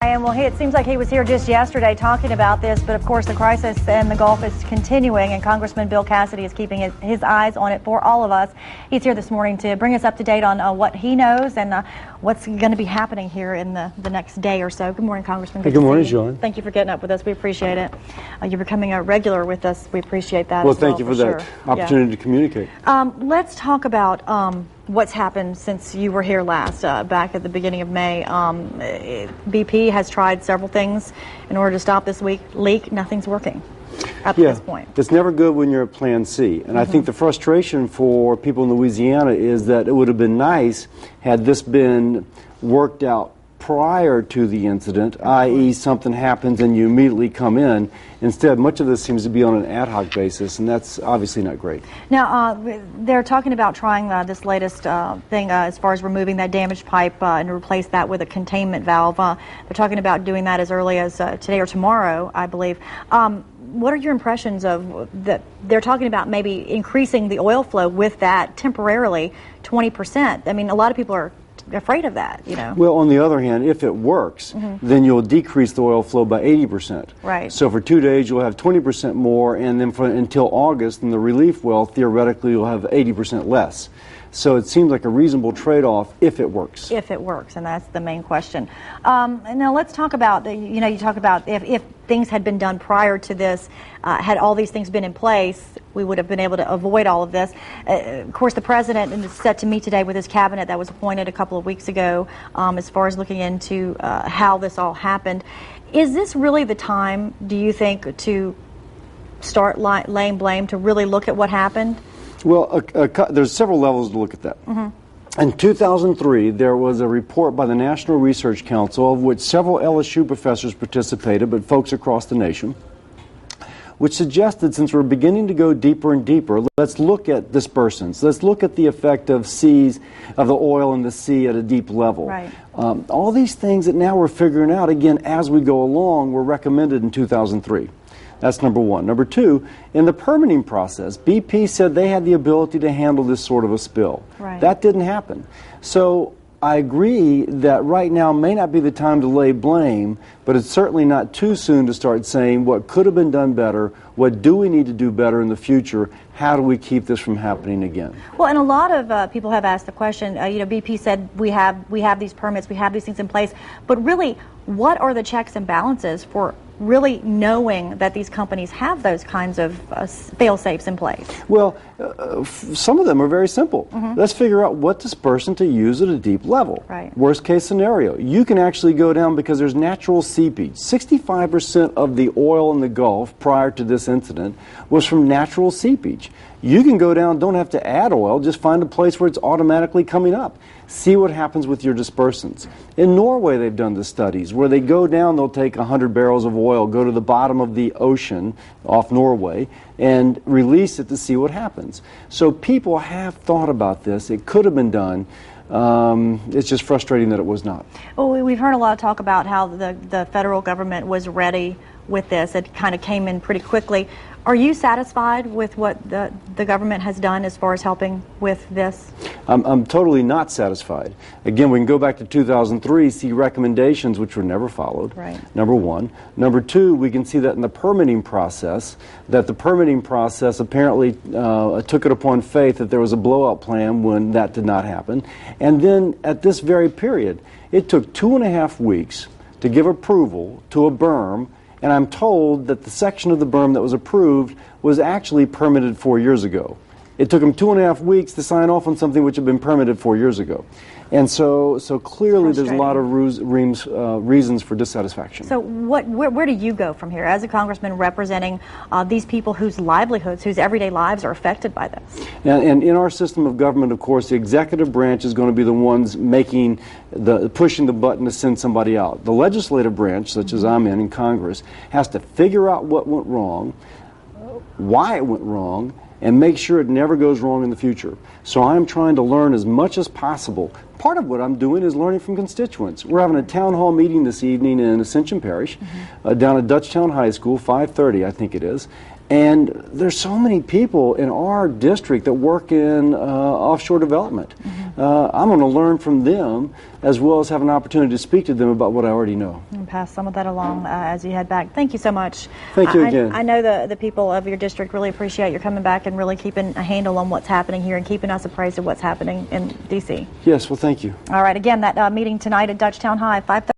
And well, it seems like he was here just yesterday talking about this, but of course the crisis in the Gulf is continuing, and Congressman Bill Cassidy is keeping his eyes on it for all of us. He's here this morning to bring us up to date on what he knows and what's going to be happening here in the next day or so. Good morning, Congressman. Good morning, Joan. Thank you for getting up with us. We appreciate it. You're becoming a regular with us. We appreciate that. Well, thank you for that opportunity to communicate. Let's talk about what's happened since you were here last, back at the beginning of May. BP has tried several things in order to stop this leak. Nothing's working up to this point. It's never good when you're at Plan C. And I think the frustration for people in Louisiana is that it would have been nice had this been worked out prior to the incident, i.e. something happens and you immediately come in. Instead, much of this seems to be on an ad hoc basis, and that's obviously not great. Now, they're talking about trying this latest thing as far as removing that damaged pipe and replace that with a containment valve. They're talking about doing that as early as today or tomorrow, I believe. What are your impressions of that? They're talking about maybe increasing the oil flow with that temporarily 20%. I mean, a lot of people are afraid of that, you know. Well, on the other hand, if it works, then you'll decrease the oil flow by 80%. Right. So for 2 days, you'll have 20% more, and then until August, in the relief well, theoretically, you'll have 80% less. So it seems like a reasonable trade-off if it works. If it works, and that's the main question. Now let's talk about, you talk about if things had been done prior to this, had all these things been in place, we would have been able to avoid all of this. Of course, the president is set to meet today with his cabinet that was appointed a couple of weeks ago as far as looking into how this all happened. Is this really the time, do you think, to start laying blame, to really look at what happened? Well, there's several levels to look at that. In 2003, there was a report by the National Research Council, of which several LSU professors participated, but folks across the nation, which suggested, since we're beginning to go deeper and deeper, let's look at dispersants. Let's look at the effect of the oil in the sea at a deep level. Right. All these things that now we're figuring out, again, as we go along, were recommended in 2003. That's number one. Number two, in the permitting process, BP said they had the ability to handle this sort of a spill. Right. That didn't happen. So I agree that right now may not be the time to lay blame, but it's certainly not too soon to start saying what could have been done better, what do we need to do better in the future, how do we keep this from happening again? Well, and a lot of people have asked the question, BP said we have these permits, we have these things in place, but really, what are the checks and balances for really knowing that these companies have those kinds of fail-safes in place? Well, some of them are very simple. Let's figure out what dispersant to use at a deep level. Right. Worst case scenario, you can actually go down because there's natural seepage. 65% of the oil in the Gulf prior to this incident was from natural seepage. You can go down, don't have to add oil, just find a place where it's automatically coming up. See what happens with your dispersants. In Norway, they've done the studies where they go down, they'll take 100 barrels of oil, go to the bottom of the ocean off Norway, and release it to see what happens. So people have thought about this. It could have been done. It's just frustrating that it was not. Well, we've heard a lot of talk about how the federal government was ready with this. It kind of came in pretty quickly. Are you satisfied with what the government has done as far as helping with this? I'm totally not satisfied. Again, we can go back to 2003, see recommendations which were never followed, right. Number one. Number two, we can see that in the permitting process, apparently took it upon faith that there was a blowout plan when that did not happen. And then at this very period, it took 2.5 weeks to give approval to a berm, and I'm told that the section of the berm that was approved was actually permitted 4 years ago. It took them 2.5 weeks to sign off on something which had been permitted 4 years ago. And so clearly there's a lot of reasons for dissatisfaction. So where do you go from here as a congressman representing these people whose livelihoods, whose everyday lives are affected by this? And in our system of government, of course, the executive branch is going to be the ones pushing the button to send somebody out. The legislative branch, such as I'm in Congress, has to figure out what went wrong, why it went wrong, and make sure it never goes wrong in the future. So I'm trying to learn as much as possible. Part of what I'm doing is learning from constituents. We're having a town hall meeting this evening in Ascension Parish, down at Dutchtown High School, 5:30 I think it is. And there's so many people in our district that work in offshore development. I'm going to learn from them as well as have an opportunity to speak to them about what I already know. And pass some of that along as you head back. Thank you so much. Thank you again. I know the people of your district really appreciate your coming back and really keeping a handle on what's happening here and keeping us appraised of what's happening in D.C. Yes, well, thank you. All right, again, that meeting tonight at Dutch Town High, 5:30.